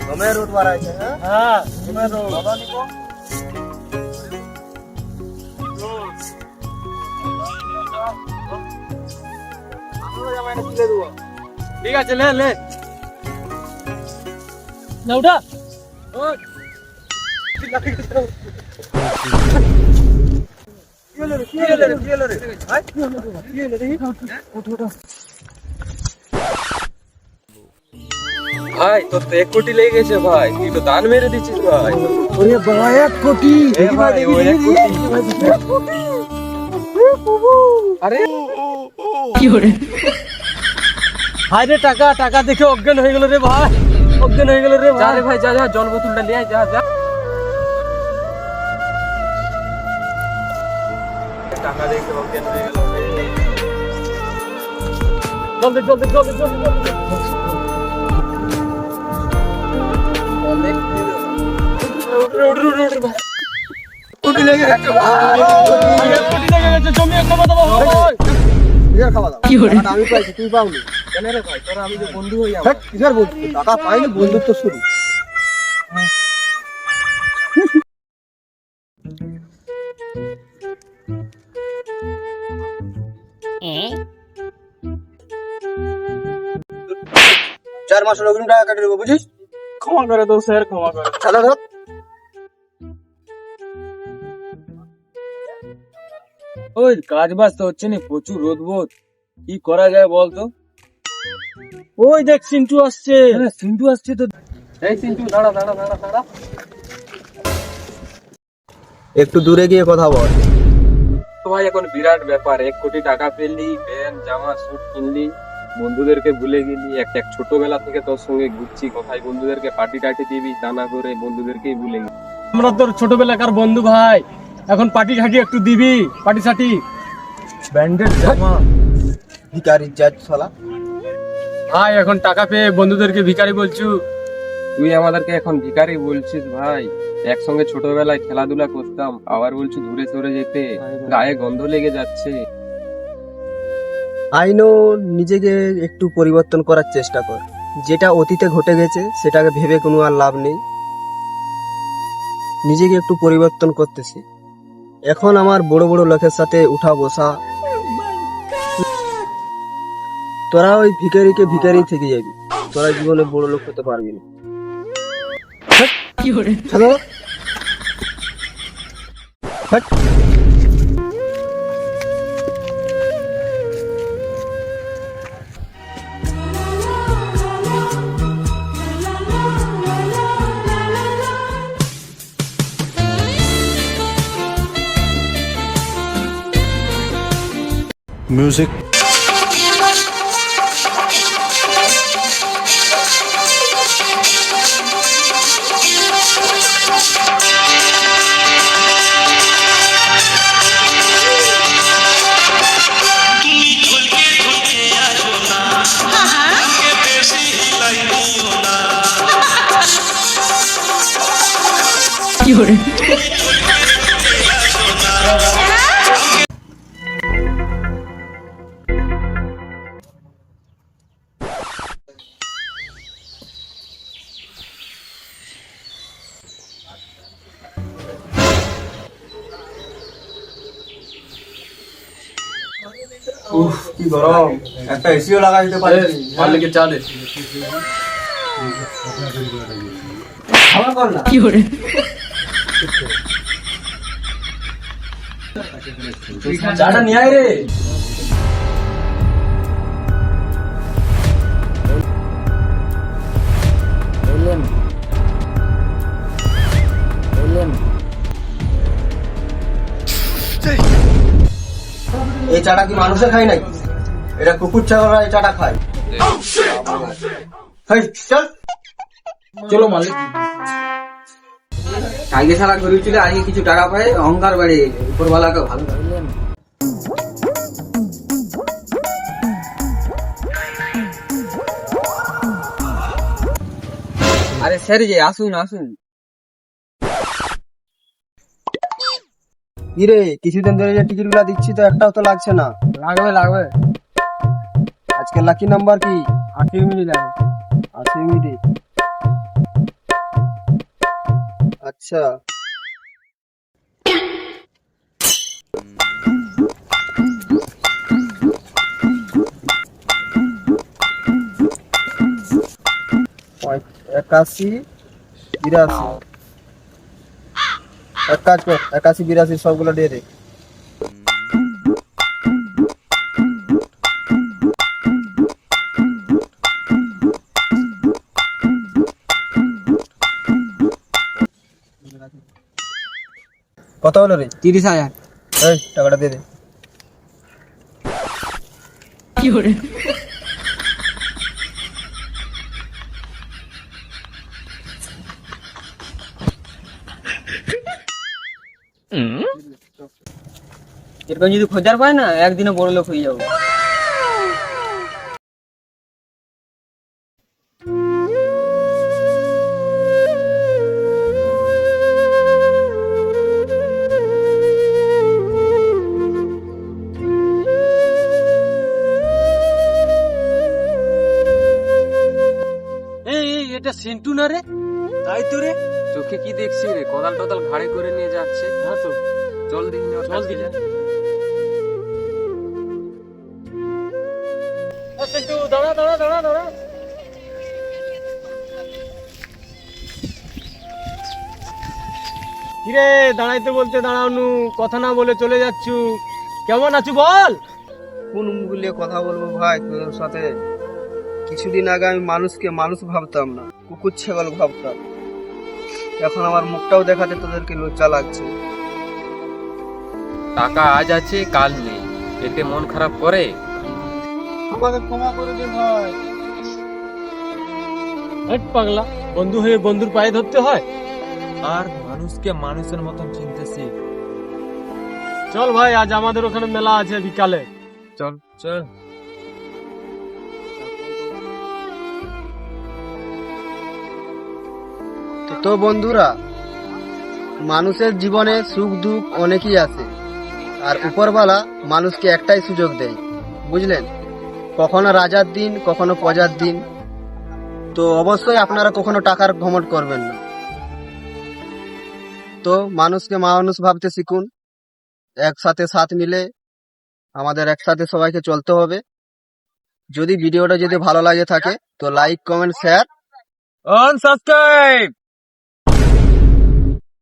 તમે રોડ વાળા છે હા તમે રોડ বাবা নিকো ঠিক আছে লে লে না উঠা ভাই তোর তো 1 কোটি লেগে গেছে ভাই তুই তো দান মেরে দিচ্ছিস ভাই ওরে বাবা 1 কোটি ভাই ও 1 কোটি আরে কি করে হায় রে টাকা টাকা দেখে অজ্ঞান হয়ে গেল রে ভাই অজ্ঞান হয়ে গেল রে ভাই যা রে ভাই যা যা জল বোতলটা নিয়ে আয় যা যা টাকা দেখে অজ্ঞান হয়ে গেল জলদি জলদি জলদি জলদি কোটি লেগে গেছে ভাই কোটি লেগে গেছে জমিয়ে খাওয়া দাওয়া ভাই কিসের খাওয়া দাওয়া কি করে টাকা আমি পাইছি তুই পাওনি কেন রে ভাই তোরা আমি যে বন্ধু হই হ্যাঁ কিসের বলছিস টাকা পাইনি বন্ধুত্ব শুরু চার মাসের অগ্রিম টাকা কেটে দেবো বুঝিস ক্ষমা করে দাও স্যার ক্ষমা করে সাদা ধর ওই কাজ বাজ তো হচ্ছে না প্রচুর রোদ বোধ কি করা যায় বলতো ওই দেখ সিন্টু আসছে সিন্টু আসছে তো এই সিন্টু দাঁড়া দাঁড়া দাঁড়া দাঁড়া একটু দূরে গিয়ে কথা বল তো ভাই এখন বিরাট ব্যাপার 1 কোটি টাকা পেলি প্যান্ট জামা স্যুট কিনলি বন্ধুদেরকে ভুলে গেলি এক ছোটবেলা থেকে তোর সঙ্গে ঘুরছি কোথায় বন্ধুদেরকে পার্টি টাটি দিবি তা না করে বন্ধুদেরকেই ভুলে গেলি আমরা তোর ছোটবেলাকার বন্ধু ভাই এখন পার্টি ঠাটি একটু দিবি পার্টি সাটি ব্র্যান্ডেড জামা ভিকারি জাত শালা ভাই এখন টাকা পেয়ে বন্ধুদেরকে ভিখারি বলছু তুই আমাদেরকে এখন ভিখারি বলছিস ভাই একসঙ্গে ছোটবেলায় খেলাধুলা করতাম আবার বলছু দূরে সরে যেতে গায়ে গন্ধ লেগে যাচ্ছে আইনো নিজেকে একটু পরিবর্তন করার চেষ্টা কর যেটা অতীতে ঘটে গেছে সেটাকে ভেবে কোনো আর লাভ নেই নিজেকে একটু পরিবর্তন করতেছি এখন আমার বড় বড় লোকের সাথে উঠা বসা তোরা ওই ভিখারিকে ভিখারি থেকে যাবি তোরা জীবনে বড় লোক হতে পারবি না কি করে চলো হট Music. কি করে উফ কি গরম একটা এসিও লাগাই দিতে পারিস মালিকে চা দে খাওয়া কর না কি করে চাটা নিয়ে আয় রে এই চাটা কি মানুষে খায় নাকি এটা কুকুর ছাগলরা এই চাটা খায় হেই, চল চলো মালিক আগে সারা করেছিল আগে কিছু টাকা পায় অহংকার বেড়ে গেছে উপরওয়ালাকে ভালো লাগলেন আরে স্যার যে আসুন আসুন কিরে কিছুদিন ধরে যে টিকিট গুলা দিচ্ছি তো একটাও তো লাগছে না লাগবে লাগবে আজকে লাকি নাম্বার কি 8 মিনিট লাগবে 80 মিনিট আচ্ছা, একাশি বিরাশি। এক কাজ কর, 81 82 সবগুলো দিয়ে দে। কত হলো রে? 30,000। এই টাকাটা দিয়ে দে। 有人， এরকম যদি খোঁজার পায় না, একদিনে বড় লোক হয়ে যাবো। এটা সিন্টু না রে? তাই তো রে। চোখে কি দেখছি রে? কোদাল টোদাল ঘাড়ে করে নিয়ে যাচ্ছে। হ্যাঁ তো, চল দিন, চল দিলে। সিন্টু দাঁড়া দাঁড়া দাঁড়া দাঁড়া। কিরে দাঁড়াইতে বলতে দাঁড়াওনু, কথা না বলে চলে যাচ্ছু। কেমন আছো বল? কোন মুখ নিয়ে কথা বলবো ভাই তোদের সাথে? কিছুদিন আগে আমি মানুষকে মানুষ ভাবতাম না, কুকুর ছাগল ভাবতাম। এখন আমার মুখটাও দেখাতে তোদেরকে লজ্জা লাগছে। টাকা আজ আছে কাল নেই, এতে মন খারাপ করে। আমাকে ক্ষমা করে দে ভাই। হট পাগলা, বন্ধু হয়ে বন্ধুর পায়ে ধরতে হয়। আর মানুষকে মানুষের মতন চিনতে শিখ। চল ভাই, আজ আমাদের ওখানে মেলা আছে বিকালে। চল চল। তো বন্ধুরা, মানুষের জীবনে সুখ দুঃখ অনেকই আছে, আর উপরওয়ালা মানুষকে একটাই সুযোগ দেয়, বুঝলেন? কখনো রাজার দিন, কখনো প্রজার দিন। তো অবশ্যই আপনারা কখনো টাকার ঘমন্ড করবেন না। তো মানুষকে মানুষ ভাবতে শিখুন। একসাথে সাথ মিলে আমাদের একসাথে সবাইকে চলতে হবে। যদি ভিডিওটা যদি ভালো লাগে থাকে তো like, comment, share on subscribe.